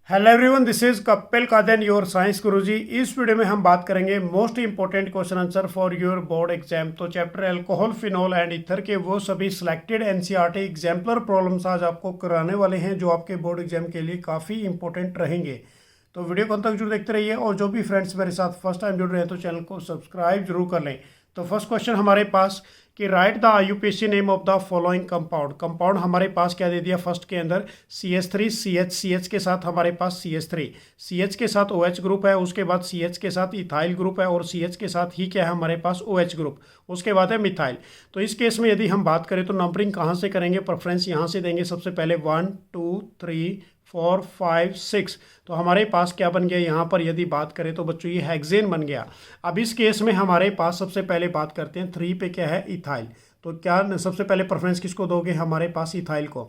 Hello everyone, this is Kapil Kadan your science Guruji. इस video में हम बात करेंगे most important question answer for your board exam. तो chapter alcohol, phenol and ether के वो सभी सिलेक्टेड एनसीईआरटी एग्जाम्पलर प्रॉब्लम्स आज आपको कराने वाले हैं जो आपके बोर्ड एग्जाम के लिए काफ़ी इंपॉर्टेंट रहेंगे। तो वीडियो को अंत तक जरूर देखते रहिए और जो भी फ्रेंड्स मेरे साथ फर्स्ट टाइम जुड़ रहे हैं तो चैनल को सब्सक्राइब जरूर कर लें। तो फर्स्ट क्वेश्चन हमारे पास कि right the IUPAC name of the following compound. Compound हमारे पास क्या दे दिया फर्स्ट के अंदर CH3, CH के साथ हमारे पास CH3, CH के साथ OH ग्रुप है, उसके बाद CH के साथ इथाइल ग्रुप है और CH के साथ ही क्या है हमारे पास OH ग्रुप, उसके बाद है मिथाइल। तो इस केस में यदि हम बात करें तो नंबरिंग कहाँ से करेंगे, प्रेफरेंस यहाँ से देंगे। सबसे पहले 1 2 3 4 5 6। तो हमारे पास क्या बन गया यहाँ पर, यदि बात करें तो बच्चों ये हेक्सेन बन गया। अब इस केस में हमारे पास सबसे पहले बात करते हैं 3 पे क्या है इथाइल। तो क्या सबसे पहले प्रेफरेंस किसको दोगे, हमारे पास इथाइल को।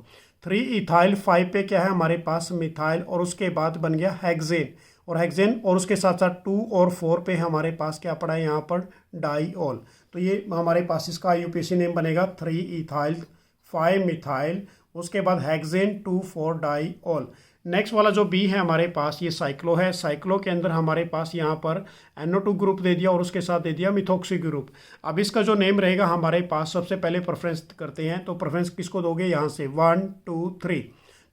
3 इथाइल, 5 पे क्या है हमारे पास मिथाइल और उसके बाद बन गया हेक्सेन और उसके साथ साथ 2 और 4 पे हमारे पास क्या पड़ा है यहाँ पर डाईऑल। तो ये हमारे पास इसका आईयूपीएसी नेम बनेगा 3 इथाइल 5 मिथाइल, उसके बाद हेक्सेन 2 4 डाईऑल। नेक्स्ट वाला जो बी है हमारे पास ये साइक्लो है। साइक्लो के अंदर हमारे पास यहाँ पर NO2 ग्रुप दे दिया और उसके साथ दे दिया मिथॉक्सी ग्रुप। अब इसका जो नेम रहेगा हमारे पास सबसे पहले प्रेफरेंस करते हैं। तो प्रेफरेंस किसको दोगे, यहाँ से 1 2 3।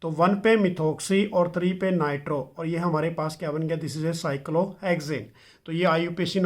तो 1 पे मिथॉक्सी और 3 पे नाइट्रो और ये हमारे पास क्या बन गया, दिस इज ए साइक्लोहेक्सेन। तो ये आईयूपीएसी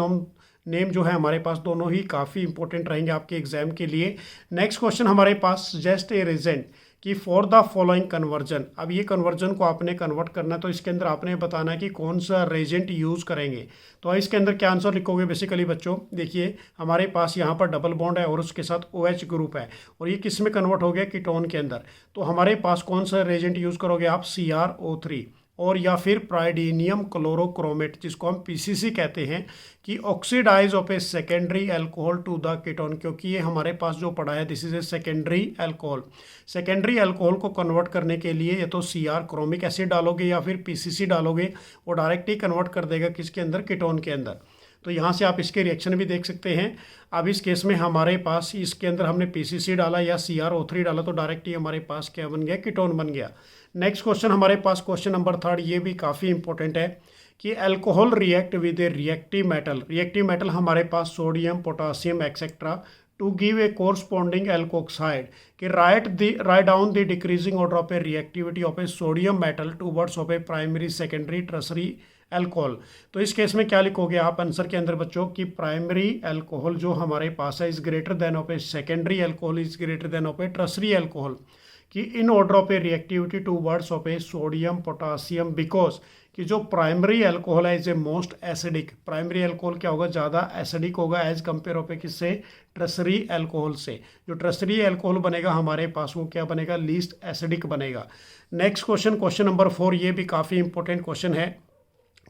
नेम जो है हमारे पास दोनों ही काफ़ी इंपॉर्टेंट रहेंगे आपके एग्जाम के लिए। नेक्स्ट क्वेश्चन हमारे पास सजेस्ट ए रीजन कि फॉर द फॉलोइंग कन्वर्जन। अब ये कन्वर्जन को आपने कन्वर्ट करना है तो इसके अंदर आपने बताना है कि कौन सा रेजेंट यूज़ करेंगे। तो इसके अंदर क्या आंसर लिखोगे बेसिकली बच्चों, देखिए हमारे पास यहाँ पर डबल बॉन्ड है और उसके साथ OH ग्रुप है और ये किस में कन्वर्ट हो गया, कीटोन के अंदर। तो हमारे पास कौन सा रेजेंट यूज़ करोगे आप, CrO3 और या फिर प्राइडीनियम क्लोरोक्रोमेट जिसको हम PCC कहते हैं, कि oxidise of a secondary alcohol to the ketone, क्योंकि ये हमारे पास जो पड़ा है this is a secondary alcohol. Secondary alcohol को कन्वर्ट करने के लिए या तो Cr क्रोमिक एसिड डालोगे या फिर PCC डालोगे, वो डायरेक्ट ही कन्वर्ट कर देगा किसके अंदर, कीटोन के अंदर। तो यहाँ से आप इसके रिएक्शन भी देख सकते हैं। अब इस केस में हमारे पास इसके अंदर हमने PCC डाला या CrO3 डाला तो डायरेक्ट ही हमारे पास क्या बन गया, कीटोन बन गया। नेक्स्ट क्वेश्चन हमारे पास क्वेश्चन नंबर 3, ये भी काफ़ी इंपॉर्टेंट है कि alcohol react with a reactive metal हमारे पास sodium, potassium etcetera to give a corresponding alkoxide कि right down the decreasing order of a reactivity of a sodium metal towards of a primary, secondary, tertiary alcohol. तो इस case में क्या लिखोगे आप answer के अंदर बच्चों कि प्राइमरी एल्कोहल जो हमारे पास है is greater than of a secondary alcohol is greater than of a tertiary alcohol, कि in order of a reactivity towards of a sodium potassium, because कि जो प्राइमरी एल्कोहल है is a most acidic. Primary alcohol क्या होगा, ज़्यादा acidic होगा as compare of ए किससे, tertiary alcohol से। जो टर्सरी एल्कोहल बनेगा हमारे पास वो क्या बनेगा, लीस्ट एसिडिक बनेगा। नेक्स्ट क्वेश्चन नंबर 4, ये भी काफ़ी इंपॉर्टेंट क्वेश्चन है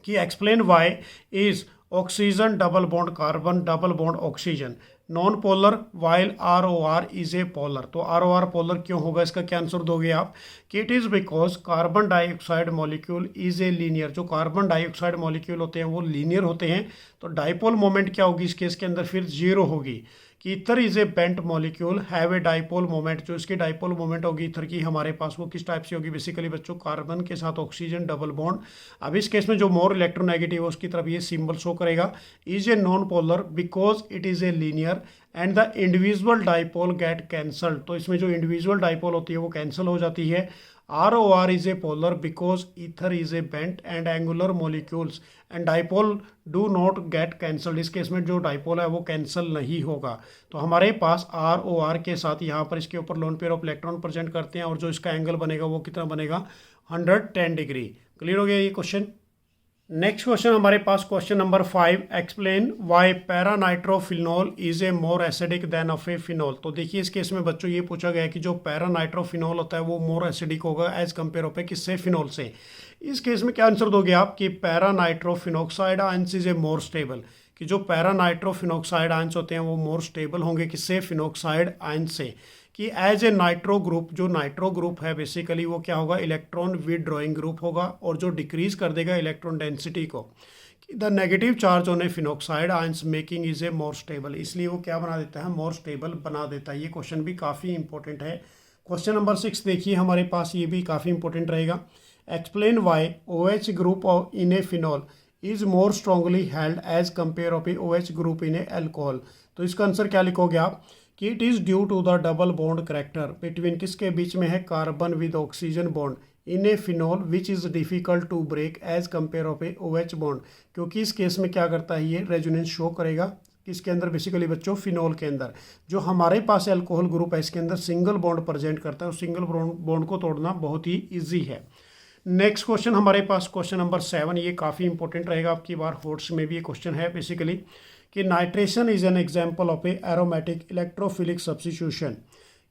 कि explain why is oxygen double bond carbon double bond oxygen non polar while ROR is a polar. तो ROR पोलर क्यों होगा, इसका क्या आंसर दोगे आप कि it is because carbon dioxide molecule is a linear. जो कार्बन डाइऑक्साइड मॉलिक्यूल होते हैं वो लीनियर होते हैं, तो डाइपोल मोमेंट क्या होगी इस केस के अंदर, फिर 0 होगी। कि ether is a bent molecule have a dipole moment, जो इसकी डाइपोल मोमेंट होगी इथर की हमारे पास वो किस टाइप से होगी, बेसिकली बच्चों कार्बन के साथ ऑक्सीजन डबल बॉन्ड। अब इस केस में जो मोर इलेक्ट्रोनेगेटिव है उसकी तरफ ये सिंबल शो करेगा, is a non polar because it is a linear and the individual dipole get cancelled. तो इसमें जो इंडिविजुअल डाइपोल होती है वो कैंसिल हो जाती है। ROR is a polar because ether is a bent and angular molecules and dipole do not get cancelled। इस केस में जो डाइपोल है वो कैंसिल नहीं होगा। तो हमारे पास ROR के साथ यहाँ पर इसके ऊपर lone pair of electron present करते हैं और जो इसका एंगल बनेगा वो कितना बनेगा, 110 डिग्री। क्लियर हो गया ये क्वेश्चन। नेक्स्ट क्वेश्चन हमारे पास question number 5, explain why paranitrophenol is a more acidic than of a phenol. तो देखिए इस केस में बच्चों ये पूछा गया है कि जो पैरानाइट्रोफिनॉल होता है वो मोर एसिडिक होगा एज कंपेयर ऑफ ए किससे, फिनॉल से। इस केस में क्या आंसर दोगे आप कि paranitrophenoxide ions is a more stable, कि जो पैरानाइट्रोफिनॉक्साइड आयंस होते हैं वो मोर स्टेबल होंगे किससे, फिनॉक्साइड आयंस से। कि एज ए नाइट्रो ग्रुप, जो नाइट्रो ग्रुप है बेसिकली वो क्या होगा, इलेक्ट्रॉन विदड्रॉइंग ग्रुप होगा और जो डिक्रीज कर देगा इलेक्ट्रॉन डेंसिटी को। The negative charge on A phenoxide ions making is a more stable, इसलिए वो क्या बना देता है, मोर स्टेबल बना देता है। ये क्वेश्चन भी काफ़ी इंपॉर्टेंट है। क्वेश्चन नंबर 6 देखिए हमारे पास, ये भी काफ़ी इंपॉर्टेंट रहेगा। Explain why OH group of in a phenol is more strongly held as compare of a OH group in a alcohol. तो इसका आंसर क्या लिखोगे आप कि it is due to the double bond character between किसके बीच में है, carbon with oxygen bond in a phenol which is difficult to break as compare of a OH bond. क्योंकि इस केस में क्या करता है, ये रेजोनेंस शो करेगा किसके अंदर, बेसिकली बच्चों फिनॉल के अंदर। जो हमारे पास अल्कोहल ग्रुप है इसके अंदर सिंगल बॉन्ड प्रेजेंट करता है और सिंगल बॉन्ड को तोड़ना बहुत ही ईजी है। नेक्स्ट क्वेश्चन हमारे पास क्वेश्चन नंबर 7, ये काफ़ी इंपॉर्टेंट रहेगा आपकी बार, होर्ट्स में भी ये क्वेश्चन है बेसिकली कि nitration is an example of a aromatic electrophilic substitution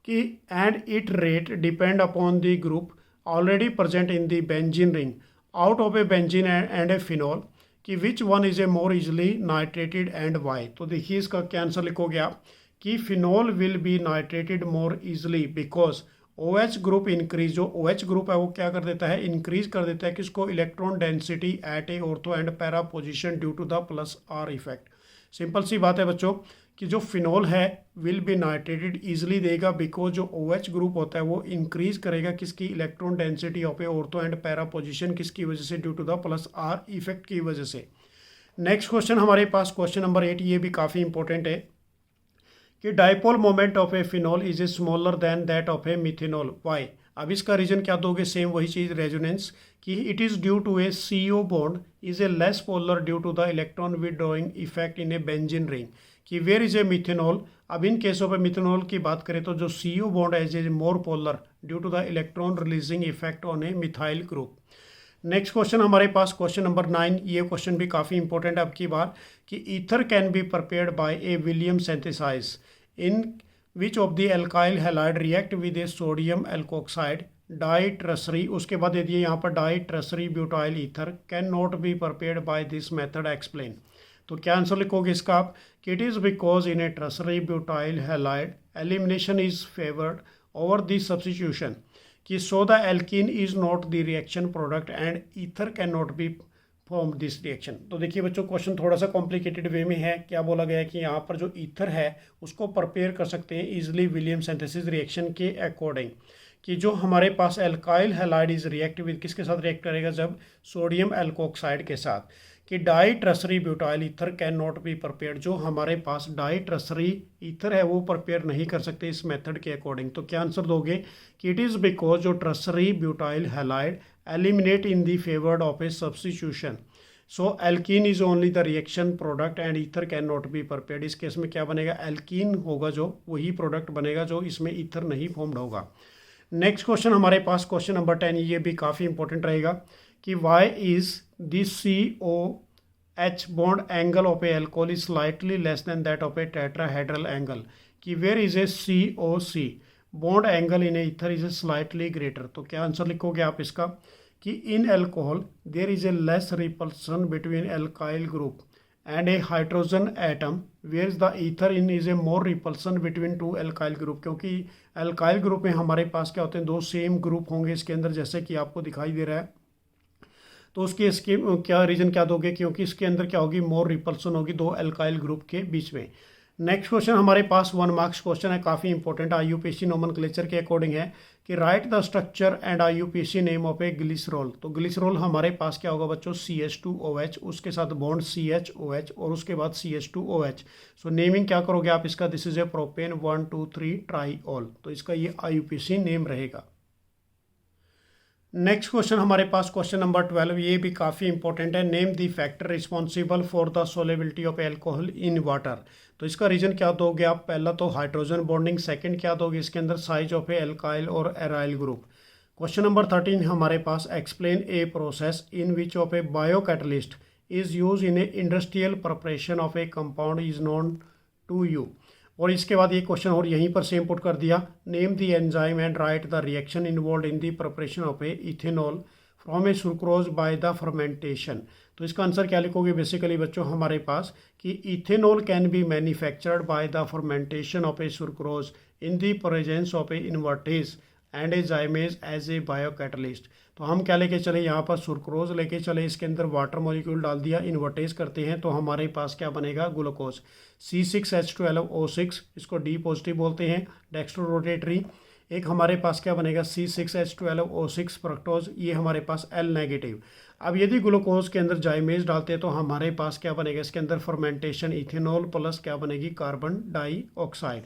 कि and it rate depend upon the group already present in the benzene ring out of a benzene and a phenol कि which one is a more easily nitrated and why. तो देखिए इसका क्या answer लिखोगे आप कि phenol will be nitrated more easily because OH group increase, जो OH group है वो क्या कर देता है, इंक्रीज कर देता है किसको, electron density at a ortho and para position due to the +R effect. Simple सी बात है बच्चों कि जो फिनॉल है विल बी नाइट्रेटेड ईजिली देगा बिकॉज जो OH ग्रुप होता है वो इंक्रीज करेगा किसकी, electron density of a ortho and para position किसकी वजह से, due to the +R effect की वजह से। नेक्स्ट क्वेश्चन हमारे पास क्वेश्चन नंबर 8, ये भी काफ़ी इंपॉर्टेंट है कि dipole moment of a phenol is a smaller than that of a methanol, why. अब इसका रीजन क्या दोगे, सेम वही चीज़ रेजोनेंस कि it is due to a CO bond is a less polar due to the electron withdrawing effect in a benzene ring कि where is a methanol. अब इन केसों पे मिथेनॉल की बात करें तो जो CO बॉन्ड है is more polar due to the electron releasing effect on a methyl group. Next question हमारे पास क्वेश्चन नंबर 9, ये क्वेश्चन भी काफ़ी इंपॉर्टेंट है आपकी बात कि ether can be prepared by a William synthesize in which of the alkyl halide react with a sodium alkoxide ditertiary, उसके बाद दे दिए यहाँ पर ditertiary butyl ether can not be prepared by this method explain. तो क्या answer लिखोगे इसका आप कि it is because in a tertiary butyl halide elimination is favoured over this substitution कि so the alkene is not the reaction product and ether can not B form this reaction. तो देखिए बच्चों question थोड़ा सा complicated वे में है। क्या बोला गया है कि यहाँ पर जो ईथर है उसको प्रिपेयर कर सकते हैं इजीली विलियम सिंथेसिस रिएक्शन के अकॉर्डिंग कि जो हमारे पास alkyl halide is react with किसके साथ रिएक्ट करेगा, जब सोडियम एल्कोक्साइड के साथ कि ditertiary butyl ether can not be prepared, जो हमारे पास डाइट्रसरी ईथर है वो प्रिपेयर नहीं कर सकते इस मेथड के अकॉर्डिंग। तो क्या आंसर दोगे कि इट इज़ बिकॉज जो tertiary butyl halide eliminate in the favoured of A substitution so alkene is only the reaction product and ether can not be prepared. इस केस में क्या बनेगा, एल्कीन होगा जो वही प्रोडक्ट बनेगा जो इसमें ईथर नहीं फॉर्म्ड होगा। नेक्स्ट क्वेश्चन हमारे पास क्वेश्चन नंबर 10, ये भी काफ़ी इंपॉर्टेंट रहेगा कि why is this COH bond angle of a alcohol is slightly less than that of a tetrahedral angle कि where is a COC bond angle in ether is a slightly greater. तो क्या answer लिखोगे आप इसका कि in alcohol there is a less repulsion between alkyl group and a hydrogen atom where the ether in is a more repulsion between two alkyl group, क्योंकि alkyl group में हमारे पास क्या होते हैं, दो सेम ग्रुप होंगे इसके अंदर जैसे कि आपको दिखाई दे रहा है। तो इसके क्या रीजन क्या दोगे, क्योंकि इसके अंदर क्या होगी, मोर रिपल्सन होगी दो एल्काइल ग्रुप के बीच में। नेक्स्ट क्वेश्चन हमारे पास 1 मार्क्स क्वेश्चन है, काफ़ी इंपॉर्टेंट IUPAC नोमेनक्लेचर के अकॉर्डिंग है कि right the structure and IUPAC name of A glycerol. तो ग्लिसरॉल हमारे पास क्या होगा बच्चों, CH2OH, उसके साथ बॉन्ड CHOH और उसके बाद CH2OH। सो नेमिंग क्या करोगे आप इसका, दिस इज ए प्रोपेन 1,2,3 ट्राईऑल। तो इसका ये IUPAC नेम रहेगा। नेक्स्ट क्वेश्चन हमारे पास क्वेश्चन नंबर 12, ये भी काफ़ी इंपॉर्टेंट है। Name the factor responsible for the solubility of alcohol in water. तो इसका रीजन क्या दोगे आप, पहला तो हाइड्रोजन बॉन्डिंग, सेकंड क्या दोगे इसके अंदर साइज ऑफ ए एल्काइल और एराइल ग्रुप। क्वेश्चन नंबर 13 हमारे पास explain a process in which of a bio catalyst is use in a industrial preparation of a compound is known to you. और इसके बाद ये क्वेश्चन और यहीं पर सेम पुट कर दिया, name the enzyme and right the reaction involve in the preparation of A ethanol from A sucrose bye the fermentation. तो इसका आंसर क्या लिखोगे बेसिकली बच्चों हमारे पास कि ethanol can be manufactured by the fermentation of a sucrose in the presence of a invertase and a zymase as a bio catalyst. तो हम क्या लेके चले, यहाँ पर सुक्रोज लेके चले, इसके अंदर वाटर मॉलिक्यूल डाल दिया, इन्वर्टेज करते हैं तो हमारे पास क्या बनेगा, ग्लूकोज C6H12O6, इसको D पॉजिटिव बोलते हैं, डेक्स्ट्रो रोटेटरी एक हमारे पास क्या बनेगा C6H12O6 फ्रक्टोज, ये हमारे पास L नेगेटिव। अब यदि ग्लूकोज के अंदर जाइमेज डालते हैं तो हमारे पास क्या बनेगा, इसके अंदर फर्मेंटेशन इथेनॉल प्लस क्या बनेगी, कार्बन डाइऑक्साइड।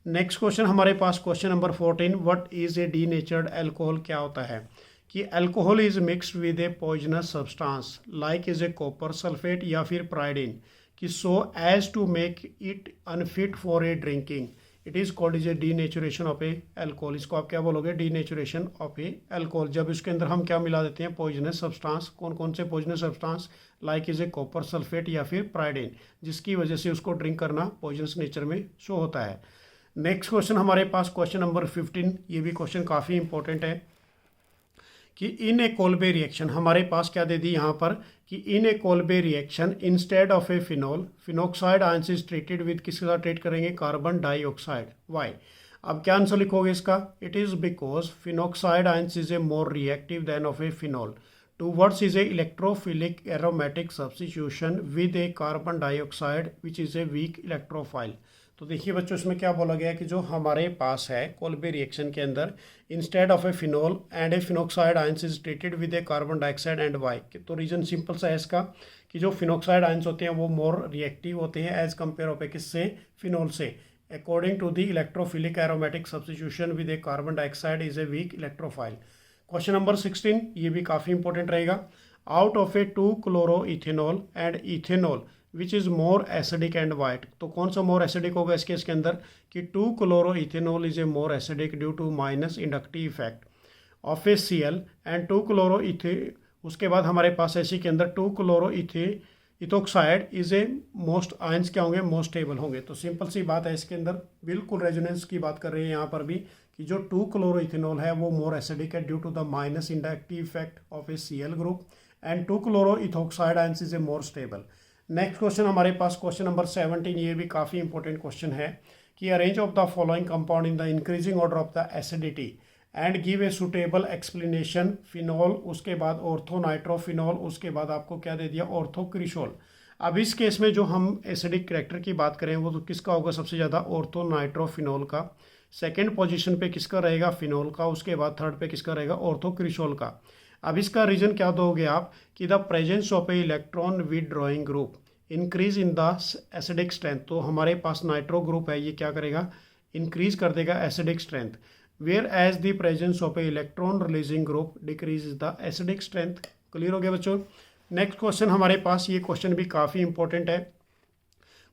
नेक्स्ट क्वेश्चन हमारे पास question number 14, what is a denatured alcohol, क्या होता है कि alcohol is mixed with a poisonous substance like is a copper sulphate या फिर प्राइडिन कि so as to make it unfit for a drinking, it is called is a denaturation of a alcohol. इसको आप क्या बोलोगे, denaturation of a alcohol. जब इसके अंदर हम क्या मिला देते हैं, पॉइजनस सब्सटेंस। कौन कौन से poisonous substance, like is a copper sulphate या फिर प्राइडिन, जिसकी वजह से उसको ड्रिंक करना पॉइजनस नेचर में शो होता है। नेक्स्ट क्वेश्चन हमारे पास क्वेश्चन नंबर 15, ये भी क्वेश्चन काफ़ी इंपॉर्टेंट है कि इन ए कोल्बे रिएक्शन, हमारे पास क्या दे दी यहाँ पर कि in a Kolbe reaction instead of a phenol, phenoxide ions is treated with, किसके साथ ट्रीट करेंगे, कार्बन डाइऑक्साइड। वाई, अब क्या आंसर लिखोगे इसका, it is because phenoxide ions is a more reactive than of a phenol towards is a electrophilic aromatic substitution with a carbon dioxide which is a weak electrophile. तो देखिए बच्चों, इसमें क्या बोला गया है कि जो हमारे पास है कोल्बे रिएक्शन के अंदर instead of a phenol and a phenoxide ions is treated with a carbon dioxide and why. तो रीजन सिंपल सा है इसका कि जो फिनॉक्साइड आयंस होते हैं वो मोर रिएक्टिव होते हैं एज कम्पेयर ऑफ ए किससे, फिनॉल से, according to the electrophilic aromatic substitution with a carbon dioxide is a weak electrophile. Question number 16, ये भी काफ़ी इंपॉर्टेंट रहेगा। Out of a 2 chloro ethanol and ethanol which is more acidic and why, तो कौन सा more acidic होगा इसके अंदर कि 2 chloro ethanol is a more acidic due to minus inductive effect of a Cl and 2 chloro इथे, उसके बाद हमारे पास इसी के अंदर 2 chloro ethoxide is a most, ions क्या होंगे, मोस्ट स्टेबल होंगे। तो सिंपल सी बात है, इसके अंदर बिल्कुल रेजोनेंस की बात कर रहे हैं यहाँ पर भी कि जो 2 क्लोरो इथेनॉल है वो मोर एसिडिक है due to the minus inductive effect of a Cl group and 2 chloro ethoxide ions is a more stable. Next question हमारे पास क्वेश्चन नंबर 17, ये भी काफ़ी इंपॉर्टेंट क्वेश्चन है कि arrange of the following compound in the increasing order of the acidity and give a suitable explanation. Phenol, उसके बाद orthonitrophenol, उसके बाद आपको क्या दे दिया, ऑर्थोक्रिशोल। अब इस केस में जो हम एसिडिक करैक्टर की बात करें वो तो किसका होगा सबसे ज़्यादा, ऑर्थोनाइट्रोफिनॉल का। सेकेंड पोजिशन पे किसका रहेगा, फिनॉल का। उसके बाद थर्ड पे किसका रहेगा, ऑर्थोक्रिशोल का। अब इसका रीजन क्या दोगे आप कि the presence of a electron withdrawing group increase in the acidic strength. तो हमारे पास नाइट्रो ग्रुप है, ये क्या करेगा, इंक्रीज कर देगा acidic strength, whereas the presence of a electron releasing group decrease the acidic strength. Clear हो गया बच्चों। नेक्स्ट क्वेश्चन हमारे पास, ये क्वेश्चन भी काफ़ी इंपॉर्टेंट है।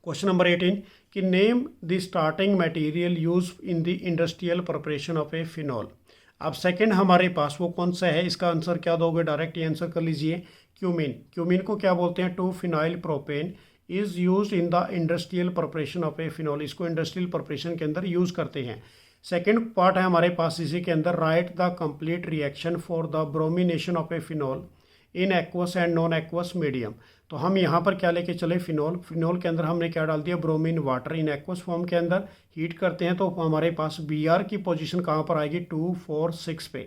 क्वेश्चन नंबर 18 कि name the starting material use in the industrial preparation of a phenol. अब सेकंड हमारे पास वो कौन सा है, इसका आंसर क्या दोगे, डायरेक्ट ये आंसर कर लीजिए, क्यूमिन। क्यूमिन को क्या बोलते हैं, 2 phenyl propane is use in the industrial preparation of a phenol. इसको इंडस्ट्रियल प्रिपरेशन के अंदर यूज़ करते हैं। सेकंड पार्ट है हमारे पास इसी के अंदर, right the complete reaction for the bromination of a phenol in aqueous and non aqueous medium. तो हम यहाँ पर क्या लेके चले, फिनॉल। फिनॉल के अंदर हमने क्या डाल दिया, bromine water. In aqueous form के अंदर हीट करते हैं तो हमारे पास Br की पोजीशन कहाँ पर आएगी, 2, 4, 6 पे,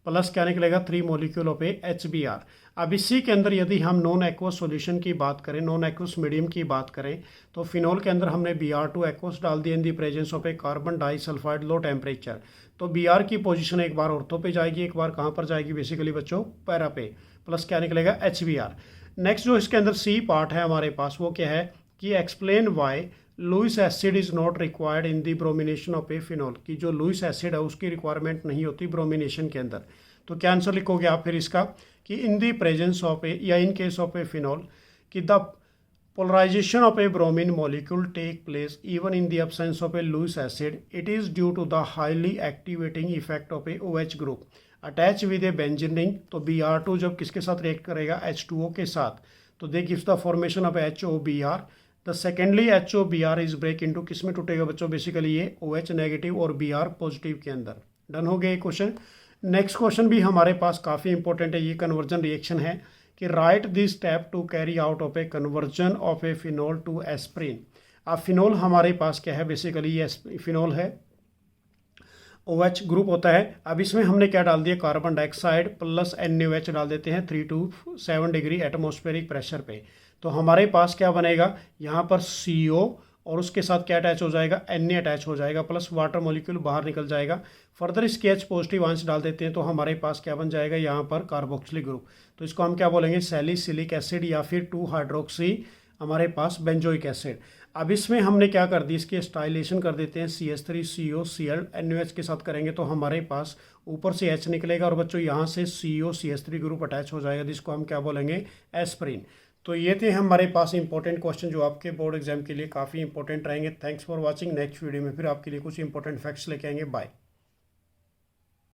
प्लस क्या निकलेगा, 3 मॉलिक्यूल ऑफ ए HBr। अब इसी के अंदर यदि हम नॉन एक्वस सॉल्यूशन की बात करें, नॉन एक्वस मीडियम की बात करें, तो फिनॉल के अंदर हमने Br2 एक्वस डाल दिया in the presence of a carbon disulphide low temperature. तो Br की पोजीशन एक बार ऑर्थो पे जाएगी, एक बार कहाँ पर जाएगी बेसिकली बच्चों, पैरा पे, प्लस क्या निकलेगा, HBr। नेक्स्ट जो इसके अंदर सी पार्ट है हमारे पास वो क्या है कि explain why Lewis acid is not required in the bromination of a phenol, की जो लुइस एसिड है उसकी रिक्वायरमेंट नहीं होती ब्रोमिनेशन के अंदर। तो क्या आंसर लिखोगे आप फिर इसका कि इन दी प्रेजेंस ऑफ ए, या in case of a phenol कि the polarisation of a bromine molecule take place even in the absence of a Lewis acid, it is due to the highly activating effect of a OH group attach with a benzene ring. तो Br2 जब किसके साथ react करेगा, H2O के साथ, तो they gives the formation of HOBr। The secondly HOBr is break into, किस में टूटेगा बच्चों, बेसिकली ये OH नेगेटिव और Br पॉजिटिव के अंदर। डन हो गया ये क्वेश्चन। नेक्स्ट क्वेश्चन भी हमारे पास काफ़ी इंपॉर्टेंट है, ये कन्वर्जन रिएक्शन है कि write this step to carry out of a conversion of a phenol to aspirin. अब फिनॉल हमारे पास क्या है, बेसिकली ये फिनॉल है, OH ग्रुप होता है। अब इसमें हमने क्या डाल दिया, कार्बन डाइऑक्साइड प्लस NaOH डाल देते हैं 3 to 7 डिग्री एटमॉस्फेरिक प्रेशर पे। तो हमारे पास क्या बनेगा, यहाँ पर CO और उसके साथ क्या अटैच हो जाएगा, Na अटैच हो जाएगा प्लस वाटर मॉलिक्यूल बाहर निकल जाएगा। फर्दर इसके H पॉजिटिव आंस डाल देते हैं तो हमारे पास क्या बन जाएगा यहाँ पर कार्बोक्सिलिक ग्रुप। तो इसको हम क्या बोलेंगे, सैलिसिलिक एसिड या फिर 2 हाइड्रोक्सी हमारे पास बेंजोइक एसिड। अब इसमें हमने क्या कर दी, इसकी स्टाइलेशन कर देते हैं CH3COCl NaOH के साथ करेंगे तो हमारे पास ऊपर से H निकलेगा और बच्चों यहाँ से COCH3 ग्रुप अटैच हो जाएगा जिसको हम क्या बोलेंगे, एस्प्रिन। तो ये थे हमारे पास इंपॉर्टेंट क्वेश्चन जो आपके बोर्ड एग्जाम के लिए काफ़ी इंपॉर्टेंट रहेंगे। Thanks for watching. Next video में फिर आपके लिए कुछ इंपॉर्टेंट फैक्ट्स लेके आएंगे। बाय।